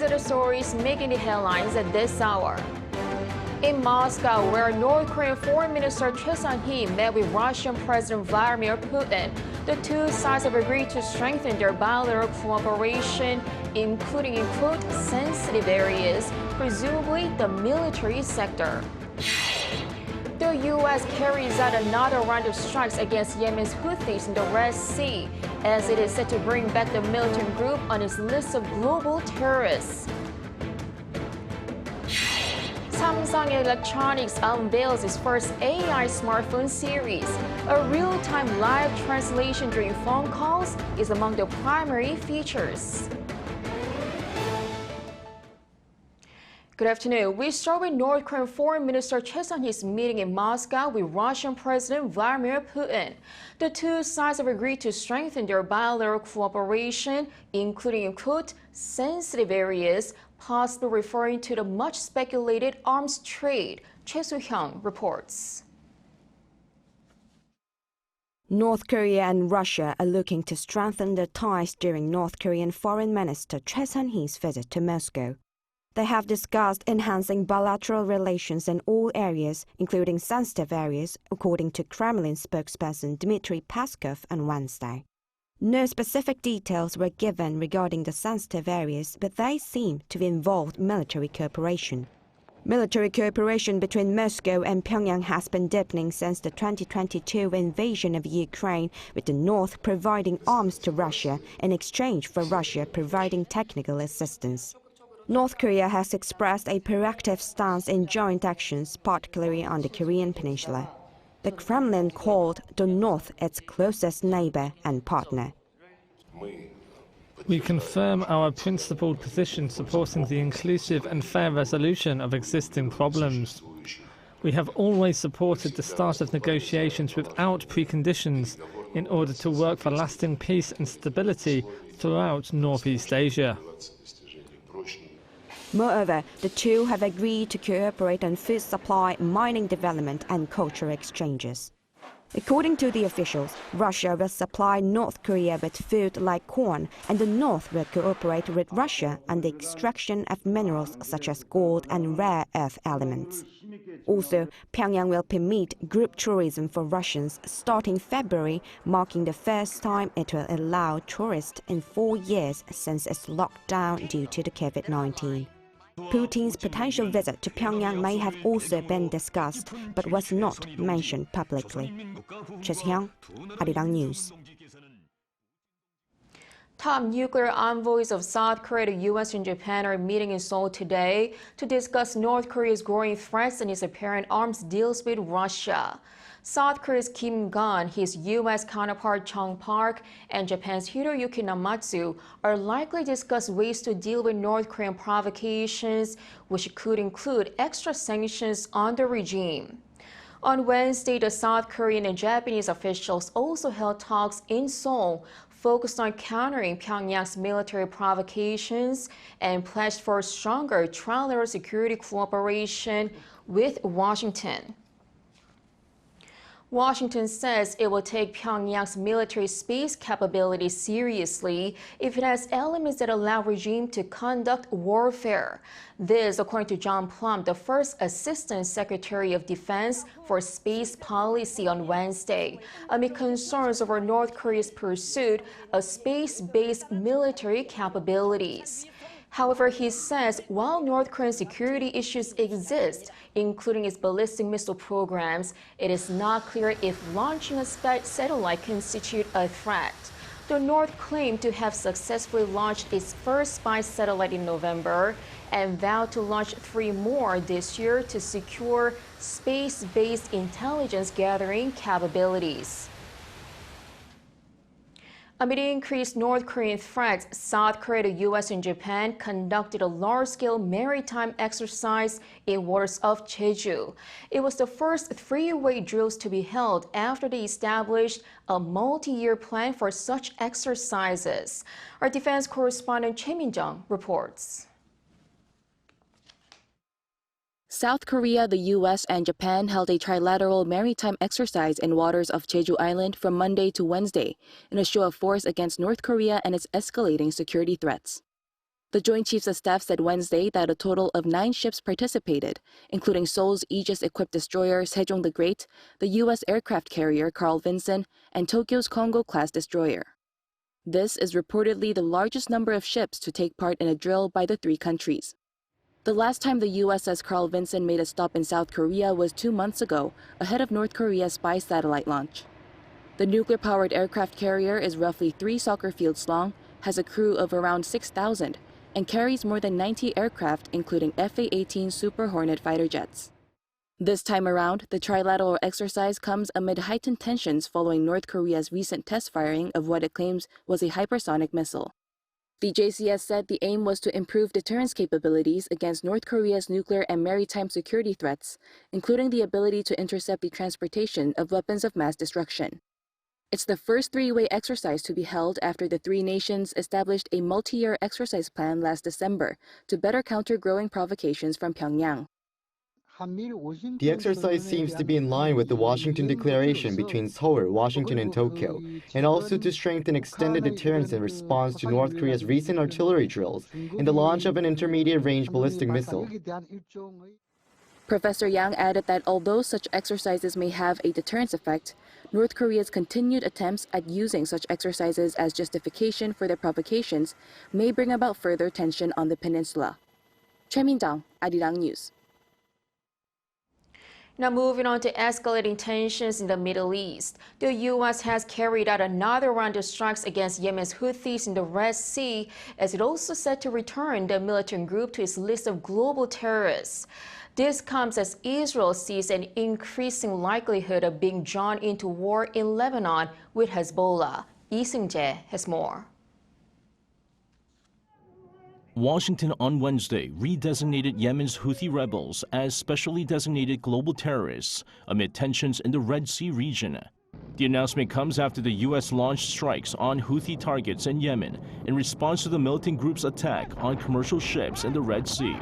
are the stories making the headlines at this hour. In Moscow, where North Korean Foreign Minister Choe Son-hui met with Russian President Vladimir Putin, the two sides have agreed to strengthen their bilateral cooperation, including in quote, sensitive areas, presumably the military sector. The U.S. carries out another round of strikes against Yemen's Houthis in the Red Sea, as it is set to bring back the militant group on its list of global terrorists. Samsung Electronics unveils its first AI smartphone series. A real-time live translation during phone calls is among the primary features. Good afternoon. We start with North Korean Foreign Minister Choe Son-hui's meeting in Moscow with Russian President Vladimir Putin. The two sides have agreed to strengthen their bilateral cooperation, including in quote, sensitive areas, possibly referring to the much speculated arms trade. Choi Soo-hyung reports. North Korea and Russia are looking to strengthen their ties during North Korean Foreign Minister Choe Son-hui's visit to Moscow. They have discussed enhancing bilateral relations in all areas, including sensitive areas, according to Kremlin spokesperson Dmitry Peskov on Wednesday. No specific details were given regarding the sensitive areas, but they seem to involve military cooperation. Military cooperation between Moscow and Pyongyang has been deepening since the 2022 invasion of Ukraine, with the North providing arms to Russia in exchange for Russia providing technical assistance. North Korea has expressed a proactive stance in joint actions, particularly on the Korean peninsula. The Kremlin called the North its closest neighbor and partner. We confirm our principled position supporting the inclusive and fair resolution of existing problems. We have always supported the start of negotiations without preconditions in order to work for lasting peace and stability throughout Northeast Asia. Moreover, the two have agreed to cooperate on food supply, mining development and cultural exchanges. According to the officials, Russia will supply North Korea with food like corn, and the North will cooperate with Russia on the extraction of minerals such as gold and rare earth elements. Also, Pyongyang will permit group tourism for Russians starting February, marking the first time it will allow tourists in 4 years since its lockdown due to the COVID-19. Putin's potential visit to Pyongyang may have also been discussed, but was not mentioned publicly. Choi Soo-hyung, Arirang News. Top nuclear envoys of South Korea, the U.S. and Japan are meeting in Seoul today to discuss North Korea's growing threats and its apparent arms deals with Russia. South Korea's Kim Gun, his U.S. counterpart Chung Park, and Japan's Hiroyuki Namatsu are likely to discuss ways to deal with North Korean provocations, which could include extra sanctions on the regime. On Wednesday, the South Korean and Japanese officials also held talks in Seoul focused on countering Pyongyang's military provocations and pledged for stronger trilateral security cooperation with Washington. Washington says it will take Pyongyang's military space capabilities seriously if it has elements that allow regime to conduct warfare. This, according to John Plum, the first Assistant Secretary of Defense for Space Policy on Wednesday, amid concerns over North Korea's pursuit of space-based military capabilities. However, he says while North Korean security issues exist, including its ballistic missile programs, it is not clear if launching a satellite constitutes a threat. The North claimed to have successfully launched its first spy satellite in November and vowed to launch 3 more this year to secure space-based intelligence gathering capabilities. Amid increased North Korean threats, South Korea, the U.S. and Japan conducted a large-scale maritime exercise in waters of Jeju. It was the first 3-way drills to be held after they established a multi-year plan for such exercises. Our defense correspondent Choi Min-jung reports. South Korea, the U.S., and Japan held a trilateral maritime exercise in waters of Jeju Island from Monday to Wednesday in a show of force against North Korea and its escalating security threats. The Joint Chiefs of Staff said Wednesday that a total of 9 ships participated, including Seoul's Aegis-equipped destroyer Sejong the Great, the U.S. aircraft carrier Carl Vinson, and Tokyo's Kongo-class destroyer. This is reportedly the largest number of ships to take part in a drill by the 3 countries. The last time the USS Carl Vinson made a stop in South Korea was 2 months ago, ahead of North Korea's spy satellite launch. The nuclear-powered aircraft carrier is roughly 3 soccer fields long, has a crew of around 6,000, and carries more than 90 aircraft, including FA-18 Super Hornet fighter jets. This time around, the Trilateral exercise comes amid heightened tensions following North Korea's recent test firing of what it claims was a hypersonic missile. The JCS said the aim was to improve deterrence capabilities against North Korea's nuclear and maritime security threats, including the ability to intercept the transportation of weapons of mass destruction. It's the first 3-way exercise to be held after the 3 nations established a multi-year exercise plan last December to better counter growing provocations from Pyongyang. The exercise seems to be in line with the Washington Declaration between Seoul, Washington, and Tokyo, and also to strengthen extended deterrence in response to North Korea's recent artillery drills and the launch of an intermediate-range ballistic missile. Professor Yang added that although such exercises may have a deterrence effect, North Korea's continued attempts at using such exercises as justification for their provocations may bring about further tension on the peninsula. Choi Min-jang, Arirang News. Now moving on to escalating tensions in the Middle East. The U.S. has carried out another round of strikes against Yemen's Houthis in the Red Sea, as it also set to return the militant group to its list of global terrorists. This comes as Israel sees an increasing likelihood of being drawn into war in Lebanon with Hezbollah. Lee Seung-jae has more. Washington on Wednesday redesignated Yemen's Houthi rebels as specially designated global terrorists amid tensions in the Red Sea region. The announcement comes after the U.S. launched strikes on Houthi targets in Yemen in response to the militant group's attack on commercial ships in the Red Sea.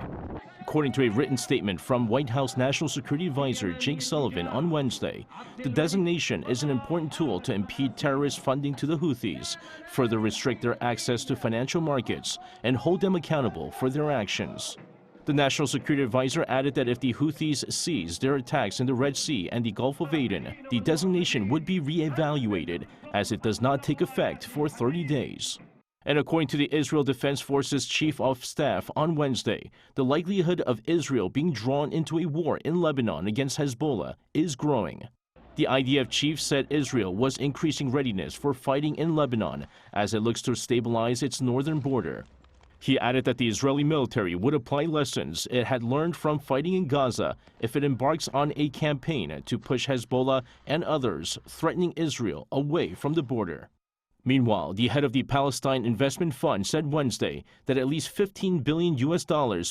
According to a written statement from White House National Security Advisor Jake Sullivan on Wednesday, the designation is an important tool to impede terrorist funding to the Houthis, further restrict their access to financial markets, and hold them accountable for their actions. The National Security Advisor added that if the Houthis cease their attacks in the Red Sea and the Gulf of Aden, the designation would be re-evaluated, as it does not take effect for 30 days. And according to the Israel Defense Forces Chief of Staff on Wednesday, the likelihood of Israel being drawn into a war in Lebanon against Hezbollah is growing. The IDF chief said Israel was increasing readiness for fighting in Lebanon as it looks to stabilize its northern border. He added that the Israeli military would apply lessons it had learned from fighting in Gaza if it embarks on a campaign to push Hezbollah and others threatening Israel away from the border. Meanwhile, the head of the Palestine Investment Fund said Wednesday that at least $15 billion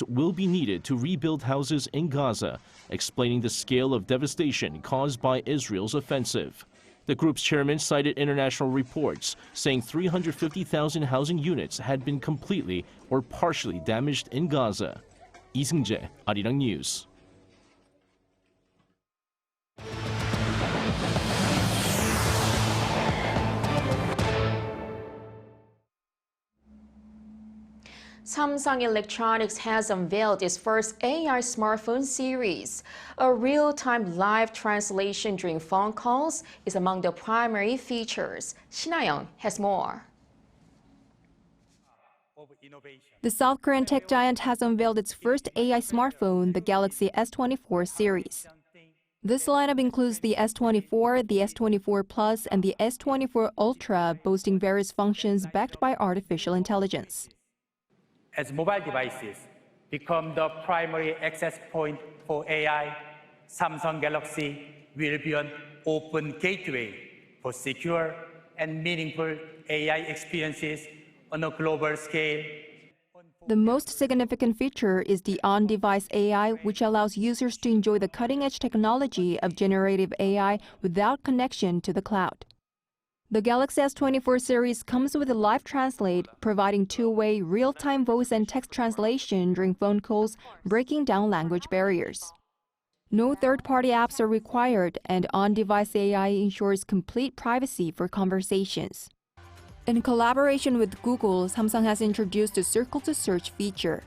will be needed to rebuild houses in Gaza, explaining the scale of devastation caused by Israel's offensive. The group's chairman cited international reports saying 350,000 housing units had been completely or partially damaged in Gaza. Lee Seung-jae, Arirang News. Samsung Electronics has unveiled its first AI smartphone series. A real-time live translation during phone calls is among the primary features. Shin-young has more. The South Korean tech giant has unveiled its first AI smartphone, the Galaxy S24 series. This lineup includes the S24, the S24 Plus, and the S24 Ultra, boasting various functions backed by artificial intelligence. As mobile devices become the primary access point for AI, Samsung Galaxy will be an open gateway for secure and meaningful AI experiences on a global scale. The most significant feature is the on-device AI, which allows users to enjoy the cutting-edge technology of generative AI without connection to the cloud. The Galaxy S24 series comes with a live translate, providing two-way real-time voice and text translation during phone calls, breaking down language barriers. No third-party apps are required, and on-device AI ensures complete privacy for conversations. In collaboration with Google, Samsung has introduced the Circle to Search feature.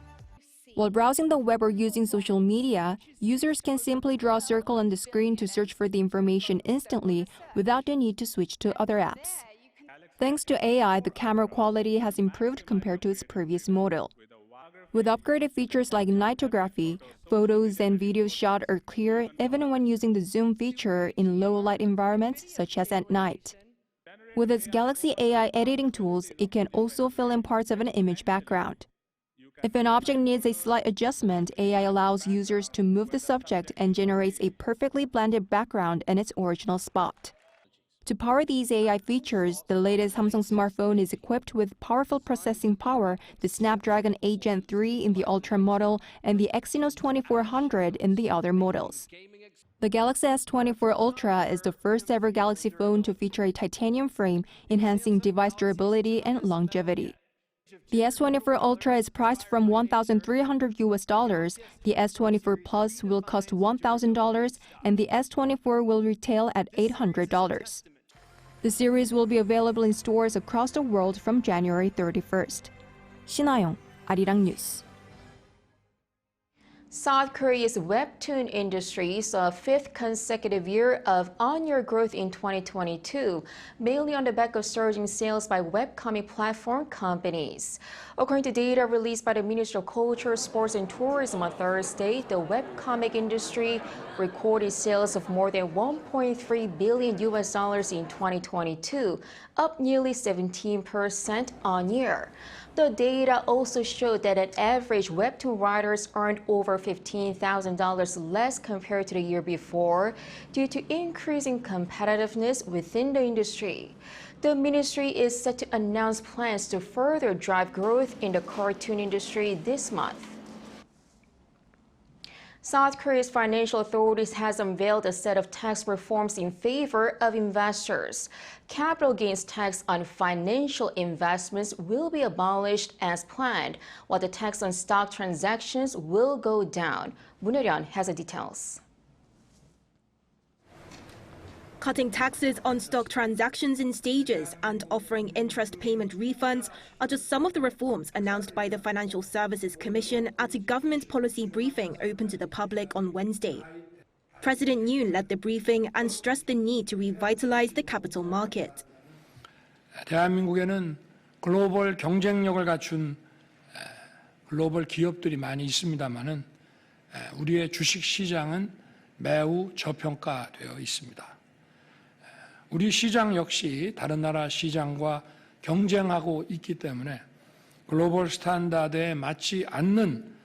While browsing the web or using social media, users can simply draw a circle on the screen to search for the information instantly without the need to switch to other apps. Thanks to AI, the camera quality has improved compared to its previous model. With upgraded features like nightography, photos and videos shot are clear even when using the zoom feature in low-light environments such as at night. With its Galaxy AI editing tools, it can also fill in parts of an image background. If an object needs a slight adjustment, AI allows users to move the subject and generates a perfectly blended background in its original spot. To power these AI features, the latest Samsung smartphone is equipped with powerful processing power, the Snapdragon 8 Gen 3 in the Ultra model and the Exynos 2400 in the other models. The Galaxy S24 Ultra is the first ever Galaxy phone to feature a titanium frame, enhancing device durability and longevity. The S24 Ultra is priced from $1,300, the S24 Plus will cost $1,000, and the S24 will retail at $800. The series will be available in stores across the world from January 31st. 신하영, Arirang News. South Korea's Webtoon industry saw a fifth consecutive year of on-year growth in 2022, mainly on the back of surging sales by webcomic platform companies. According to data released by the Ministry of Culture, Sports and Tourism on Thursday, the webcomic industry recorded sales of more than $1.3 billion in 2022, up nearly 17% on year. The data also showed that on average, Webtoon writers earned over $15,000 less compared to the year before due to increasing competitiveness within the industry. The ministry is set to announce plans to further drive growth in the cartoon industry this month. South Korea's financial authorities has unveiled a set of tax reforms in favor of investors. Capital gains tax on financial investments will be abolished as planned, while the tax on stock transactions will go down. Moon Hyun has the details. Cutting taxes on stock transactions in stages and offering interest payment refunds are just some of the reforms announced by the Financial Services Commission at a government policy briefing open to the public on Wednesday. President Yoon led the briefing and stressed the need to revitalize the capital market. 대한민국에는 글로벌 경쟁력을 갖춘 글로벌 기업들이 많이 있습니다만은 우리의 주식 시장은 매우 저평가되어 있습니다. 우리 시장 역시 다른 나라 시장과 경쟁하고 있기 때문에 글로벌 스탠다드에 맞지 않는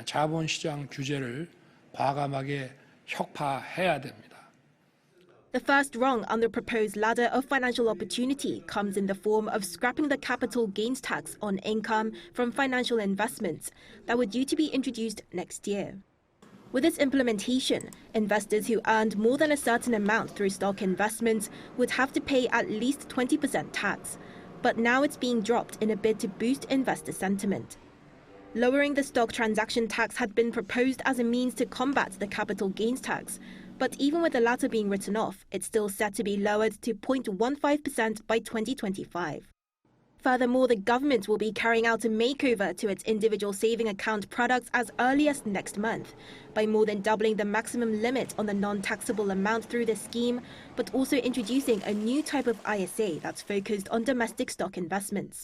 자본시장 규제를 과감하게 혁파해야 됩니다. The first rung on the proposed ladder of financial opportunity comes in the form of scrapping the capital gains tax on income from financial investments that were due to be introduced next year. With its implementation, investors who earned more than a certain amount through stock investments would have to pay at least 20% tax. But now it's being dropped in a bid to boost investor sentiment. Lowering the stock transaction tax had been proposed as a means to combat the capital gains tax. But even with the latter being written off, it's still set to be lowered to 0.15% by 2025. Furthermore, the government will be carrying out a makeover to its individual saving account products as early as next month, by more than doubling the maximum limit on the non-taxable amount through the scheme, but also introducing a new type of ISA that's focused on domestic stock investments.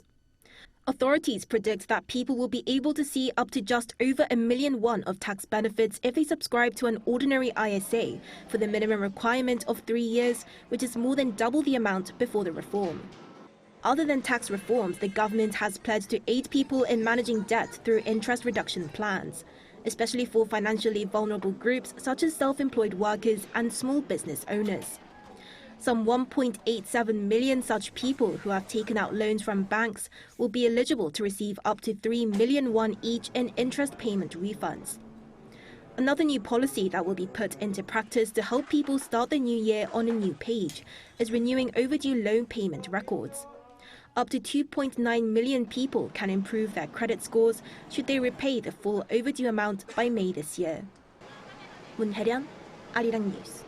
Authorities predict that people will be able to see up to just over $1 million of tax benefits if they subscribe to an ordinary ISA for the minimum requirement of 3 years, which is more than double the amount before the reform. Other than tax reforms, the government has pledged to aid people in managing debt through interest reduction plans, especially for financially vulnerable groups such as self-employed workers and small business owners. Some 1.87 million such people who have taken out loans from banks will be eligible to receive up to 3 million won each in interest payment refunds. Another new policy that will be put into practice to help people start the new year on a new page is renewing overdue loan payment records. Up to 2.9 million people can improve their credit scores should they repay the full overdue amount by May this year. Moon Hyun, Arirang News.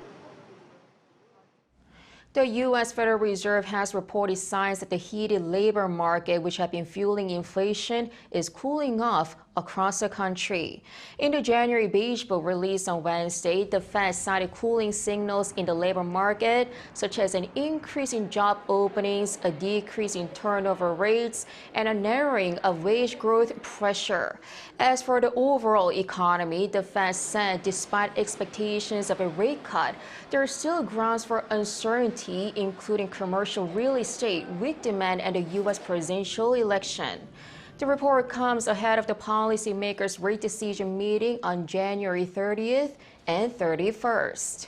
The U.S. Federal Reserve has reported signs that the heated labor market, which had been fueling inflation, is cooling off across the country. In the January Beige Book released on Wednesday, the Fed cited cooling signals in the labor market, such as an increase in job openings, a decrease in turnover rates, and a narrowing of wage growth pressure. As for the overall economy, the Fed said despite expectations of a rate cut, there are still grounds for uncertainty, including commercial real estate, weak demand, and the U.S. presidential election. The report comes ahead of the policymakers' rate decision meeting on January 30th and 31st.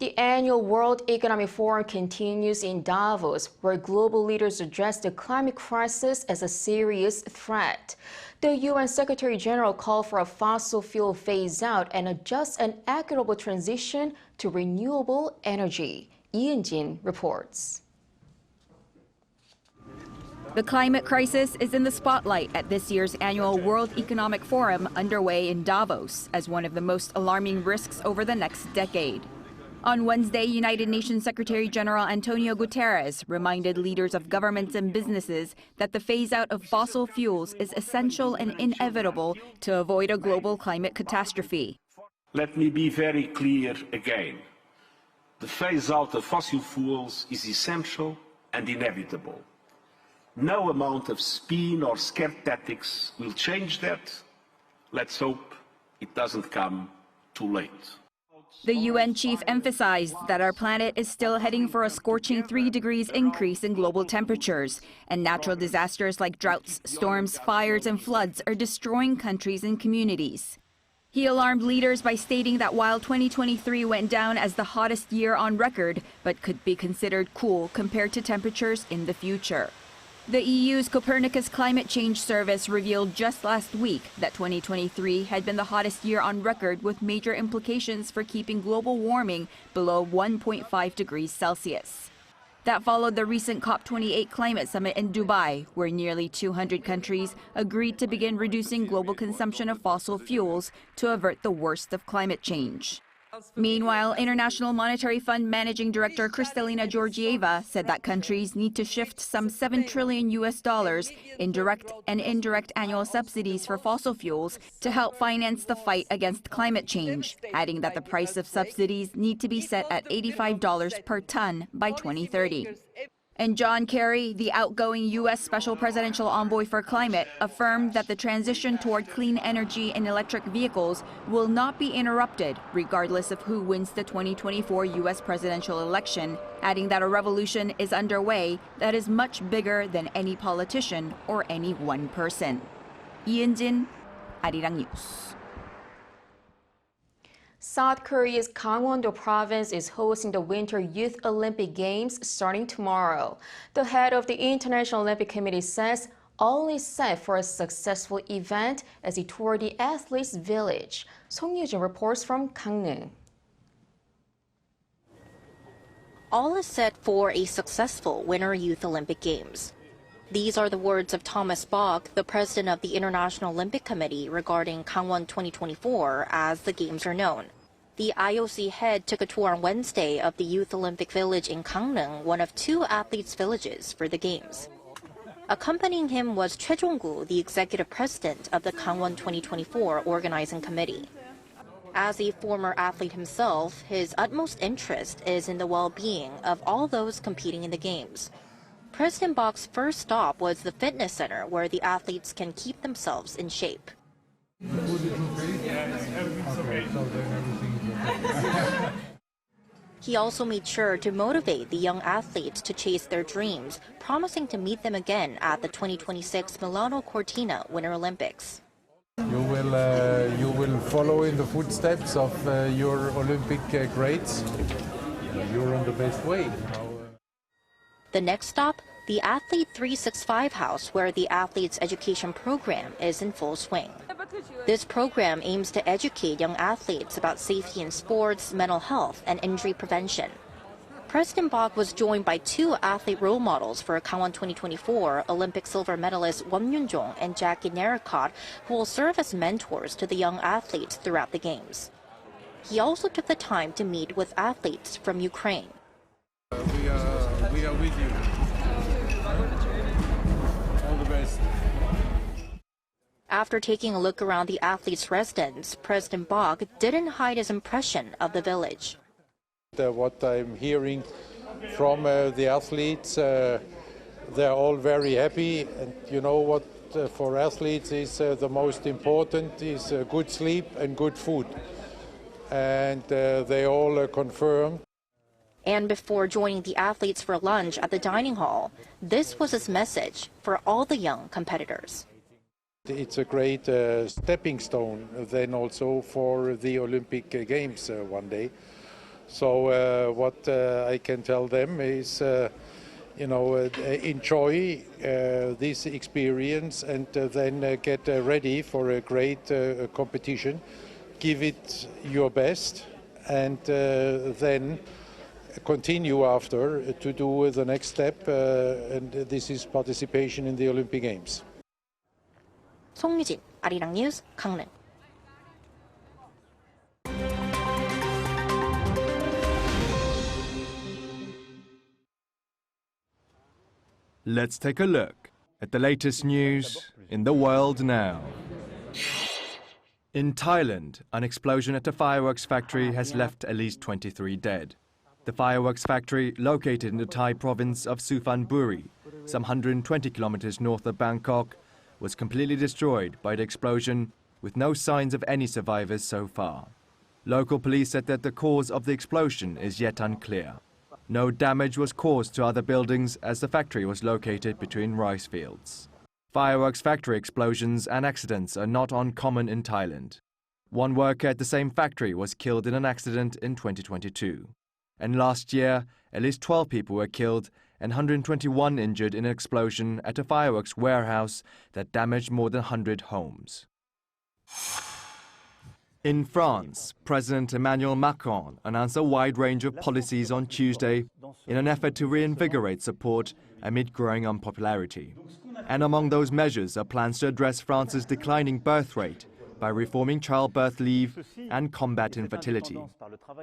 The annual World Economic Forum continues in Davos, where global leaders address the climate crisis as a serious threat. The UN Secretary General called for a fossil fuel phase-out and a just and equitable transition to renewable energy. Ian Jin reports. The climate crisis is in the spotlight at this year's annual World Economic Forum underway in Davos as one of the most alarming risks over the next decade. On Wednesday, United Nations Secretary General Antonio Guterres reminded leaders of governments and businesses that the phase-out of fossil fuels is essential and inevitable to avoid a global climate catastrophe. Let me be very clear again. The phase-out of fossil fuels is essential and inevitable. No amount of spin or scare tactics will change that. Let's hope it doesn't come too late. The UN chief emphasized that our planet is still heading for a scorching 3 degrees increase in global temperatures, and natural disasters like droughts, storms, fires, and floods are destroying countries and communities. He alarmed leaders by stating that while 2023 went down as the hottest year on record, but could be considered cool compared to temperatures in the future. The EU's Copernicus Climate Change Service revealed just last week that 2023 had been the hottest year on record, with major implications for keeping global warming below 1.5 degrees Celsius. That followed the recent COP28 climate summit in Dubai, where nearly 200 countries agreed to begin reducing global consumption of fossil fuels to avert the worst of climate change. Meanwhile, International Monetary Fund Managing Director Kristalina Georgieva said that countries need to shift some $7 trillion in direct and indirect annual subsidies for fossil fuels to help finance the fight against climate change, adding that the price of subsidies need to be set at $85 per ton by 2030. And John Kerry, the outgoing U.S. Special Presidential Envoy for Climate, affirmed that the transition toward clean energy and electric vehicles will not be interrupted, regardless of who wins the 2024 U.S. presidential election, adding that a revolution is underway that is much bigger than any politician or any one person. Ian Jin, Arirang News. South Korea's Gangwon-do province is hosting the Winter Youth Olympic Games starting tomorrow. The head of the International Olympic Committee says all is set for a successful event as he toured the athletes' village. Song Yoo-jin reports from Gangneung. All is set for a successful Winter Youth Olympic Games. These are the words of Thomas Bach, the president of the International Olympic Committee, regarding Gangwon 2024, as the Games are known. The IOC head took a tour on Wednesday of the Youth Olympic Village in Gangneung, one of 2 athletes' villages for the Games. Accompanying him was Choi Jong-gu, the executive president of the Gangwon 2024 organizing committee. As a former athlete himself, his utmost interest is in the well-being of all those competing in the Games. President Bach's first stop was the fitness center, where the athletes can keep themselves in shape. He also made sure to motivate the young athletes to chase their dreams, promising to meet them again at the 2026 Milano Cortina Winter Olympics. You will follow in the footsteps of your Olympic greats. You're on the best way. The next stop, the Athlete 365 House, where the athletes' education program is in full swing. This program aims to educate young athletes about safety in sports, mental health, and injury prevention. President Bach was joined by 2 athlete role models for Gangwon 2024, Olympic silver medalist Won Yoon-jong and Jackie Naricott, who will serve as mentors to the young athletes throughout the Games. He also took the time to meet with athletes from Ukraine. We are with you. All the best. After taking a look around the athletes' residence, President Bok didn't hide his impression of the village. What I'm hearing from the athletes, they're all very happy. And you know what for athletes is the most important is good sleep and good food. And they all confirm. And before joining the athletes for lunch at the dining hall, this was his message for all the young competitors. It's a great stepping stone then also for the Olympic Games one day. So what I can tell them is, enjoy this experience and then get ready for a great competition. Give it your best and then continue after to do the next step, and this is participation in the Olympic Games. 송유진, 아리랑 뉴스, 강릉. Let's take a look at the latest news in the world now. In Thailand, an explosion at a fireworks factory has left at least 23 dead. The fireworks factory, located in the Thai province of Suphanburi, some 120 kilometers north of Bangkok, was completely destroyed by the explosion, with no signs of any survivors so far. Local police said that the cause of the explosion is yet unclear. No damage was caused to other buildings as the factory was located between rice fields. Fireworks factory explosions and accidents are not uncommon in Thailand. One worker at the same factory was killed in an accident in 2022. And last year, at least 12 people were killed and 121 injured in an explosion at a fireworks warehouse that damaged more than 100 homes. In France, President Emmanuel Macron announced a wide range of policies on Tuesday in an effort to reinvigorate support amid growing unpopularity. And among those measures are plans to address France's declining birth rate by reforming childbirth leave and combat infertility.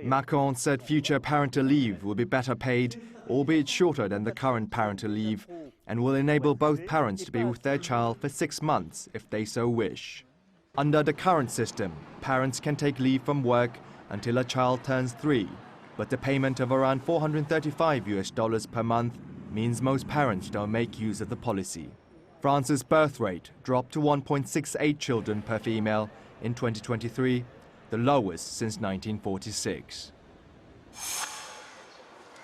Macron said future parental leave will be better paid, albeit shorter than the current parental leave, and will enable both parents to be with their child for 6 months if they so wish. Under the current system, parents can take leave from work until a child turns 3, but the payment of around $435 per month means most parents don't make use of the policy. France's birth rate dropped to 1.68 children per female in 2023, the lowest since 1946.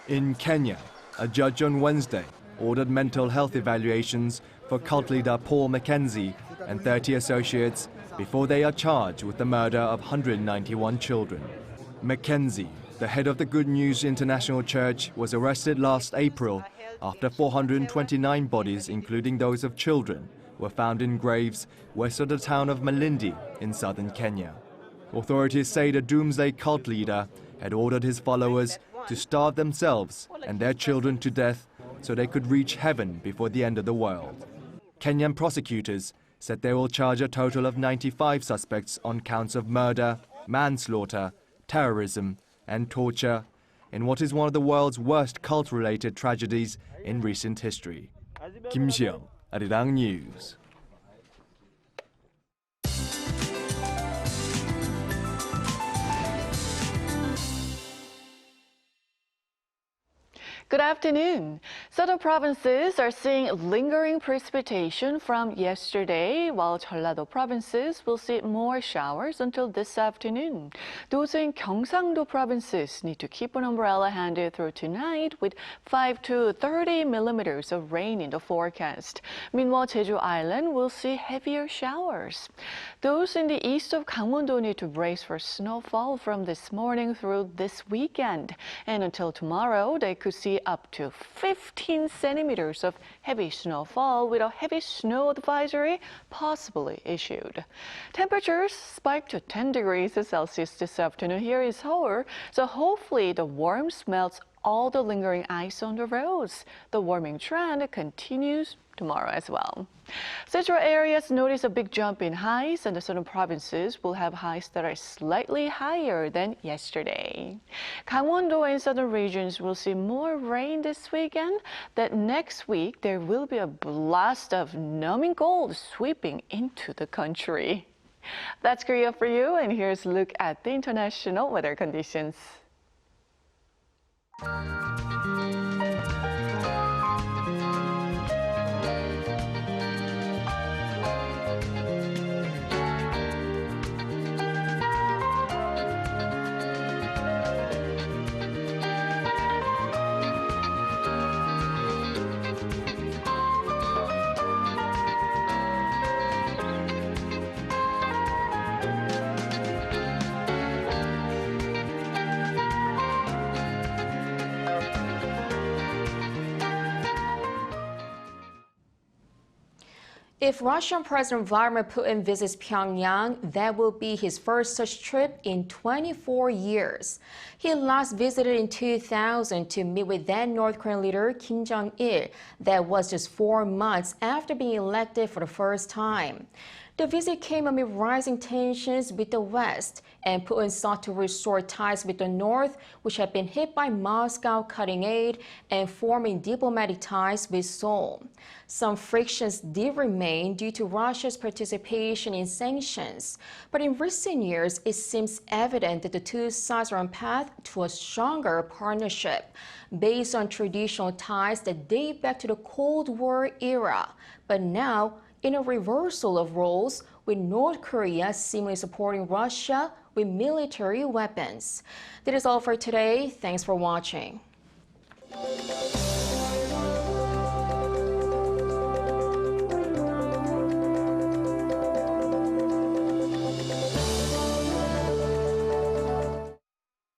In Kenya, a judge on Wednesday ordered mental health evaluations for cult leader Paul Mackenzie and 30 associates before they are charged with the murder of 191 children. Mackenzie, the head of the Good News International Church, was arrested last April after 429 bodies, including those of children, were found in graves west of the town of Malindi in southern Kenya. Authorities say the doomsday cult leader had ordered his followers to starve themselves and their children to death so they could reach heaven before the end of the world. Kenyan prosecutors said they will charge a total of 95 suspects on counts of murder, manslaughter, terrorism, and torture in what is one of the world's worst cult-related tragedies in recent history. Kim Seong, Arirang News. Good afternoon. Southern provinces are seeing lingering precipitation from yesterday, while Jeollado provinces will see more showers until this afternoon. Those in Gyeongsangdo provinces need to keep an umbrella handy through tonight with 5 to 30 millimeters of rain in the forecast. Meanwhile, Jeju Island will see heavier showers. Those in the east of Gangwon-do need to brace for snowfall from this morning through this weekend. And until tomorrow, they could see up to 15 centimeters of heavy snowfall with a heavy snow advisory possibly issued. Temperatures spiked to 10 degrees Celsius this afternoon here in Seoul, so hopefully the warmth melts all the lingering ice on the roads. The warming trend continues tomorrow as well. Central areas notice a big jump in highs, and the southern provinces will have highs that are slightly higher than yesterday. Gangwon-do and southern regions will see more rain this weekend. That next week there will be a blast of numbing cold sweeping into the country. That's Korea for you, and here's a look at the international weather conditions. If Russian President Vladimir Putin visits Pyongyang, that will be his first such trip in 24 years. He last visited in 2000 to meet with then North Korean leader Kim Jong-il. That was just 4 months after being elected for the first time. The visit came amid rising tensions with the West, and Putin sought to restore ties with the North, which had been hit by Moscow cutting aid and forming diplomatic ties with Seoul. Some frictions did remain due to Russia's participation in sanctions, but in recent years, it seems evident that the two sides are on path to a stronger partnership based on traditional ties that date back to the Cold War era, but now in a reversal of roles, with North Korea seemingly supporting Russia with military weapons. That is all for today. Thanks for watching.